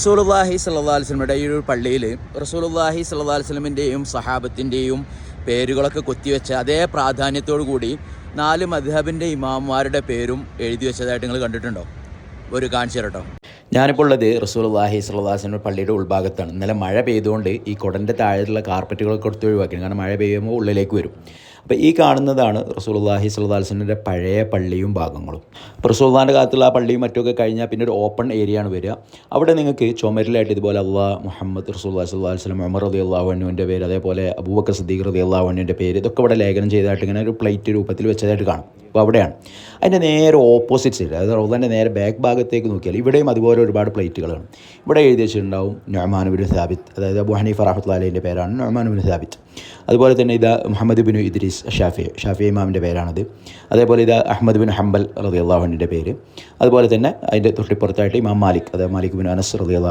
റസൂലുള്ളാഹി സ്വല്ലല്ലാഹു അലൈഹി വസല്ലമയുടെ ഈ ഒരു പള്ളിയിൽ റസൂലുള്ളാഹി സ്വല്ലല്ലാഹു അലൈഹി വസല്ലമിൻ്റെയും സഹാബത്തിൻ്റെയും പേരുകളൊക്കെ കൊത്തിവെച്ച അതേ പ്രാധാന്യത്തോടു കൂടി 4 മദ്ഹബിൻ്റെ ഇമാമുമാരുടെ പേരും എഴുതി വെച്ചതായിട്ട് നിങ്ങൾ കണ്ടിട്ടുണ്ടോ? ഒരു കാണിച്ചു തരട്ടോ. ഞാനിപ്പോൾ ഉള്ളത് റസൂലുള്ളാഹി സ്വല്ലല്ലാഹു അലൈഹി വസല്ലം പള്ളിയുടെ ഉൾഭാഗത്താണ്. ഇന്നലെ മഴ പെയ്തുകൊണ്ട് ഈ കുടൻ്റെ താഴെയുള്ള കാർപ്പറ്റുകളൊക്കെ കൊടുത്ത് ഒഴിവാക്കി, കാരണം മഴ പെയ്യുമ്പോൾ ഉള്ളിലേക്ക് വരും. അപ്പോൾ ഈ കാണുന്നതാണ് റസൂലുള്ളാഹി സ്വല്ലല്ലാഹു അലൈഹി വസല്ലമിൻ്റെ പഴയ പള്ളിയും ഭാഗങ്ങളും. അപ്പോൾ റസൂലുള്ളാഹിൻ്റെ കാലത്തുള്ള ആ പള്ളിയും മറ്റൊക്കെ കഴിഞ്ഞാൽ പിന്നെ ഒരു ഓപ്പൺ ഏരിയ ആണ് വരിക. അവിടെ നിങ്ങൾക്ക് ചുമരിലായിട്ട് ഇതുപോലെ അല്ലാഹ്, മുഹമ്മദ് റസൂലുള്ളാഹി സ്വല്ലല്ലാഹു അലൈഹി വസല്ലം, ഉമർ റളിയല്ലാഹു അൻഹുവിൻ്റെ പേര്, അതേപോലെ അബൂബക്കർ സിദ്ദീഖ് റളിയല്ലാഹു അൻഹുവിൻ്റെ പേര്, ഇതൊക്കെ ഇവിടെ ലേഖനം ചെയ്തതായിട്ട് ഇങ്ങനെ ഒരു പ്ലേറ്റ് രൂപത്തിൽ വെച്ചതായിട്ട് കാണും. അപ്പോൾ അവിടെയാണ് അതിൻ്റെ നേരെ ഓപ്പോസിറ്റ് സൈഡ്, അതായത് റൗദൻ്റെ നേരെ ബാക്ക് ഭാഗത്തേക്ക് നോക്കിയാൽ ഇവിടെയും അതുപോലെ ഒരുപാട് പ്ലേറ്റുകളാണ്. ഇവിടെ എഴുതി വെച്ചിട്ടുണ്ടാവും നുഅ്മാൻ ഇബ്നു സാബിത്ത്, അതായത് അബൂ ഹനീഫ റഹ്മത്തുള്ളാഹി അലൈഹിൻ്റെ പേരാണ് നുഅ്മാൻ ഇബ്നു സാബിത്ത്. അതുപോലെ തന്നെ ഇത് മുഹമ്മദ് ഇബ്നു ഇദ്രീസ് ഷാഫി ഇമാമിൻ്റെ പേരാണത്. അതേപോലെ ഇത് അഹ്മദ് ബിൻ ഹംബൽ റളിയല്ലാഹു അൻഹുവിൻ്റെ പേര്. അതുപോലെ തന്നെ അതിൻ്റെ തൊട്ടിപ്പുറത്തായിട്ട് ഇമാം മാലിക്, അതായത് മാലിക് ബിൻ അനസ് റളിയല്ലാഹു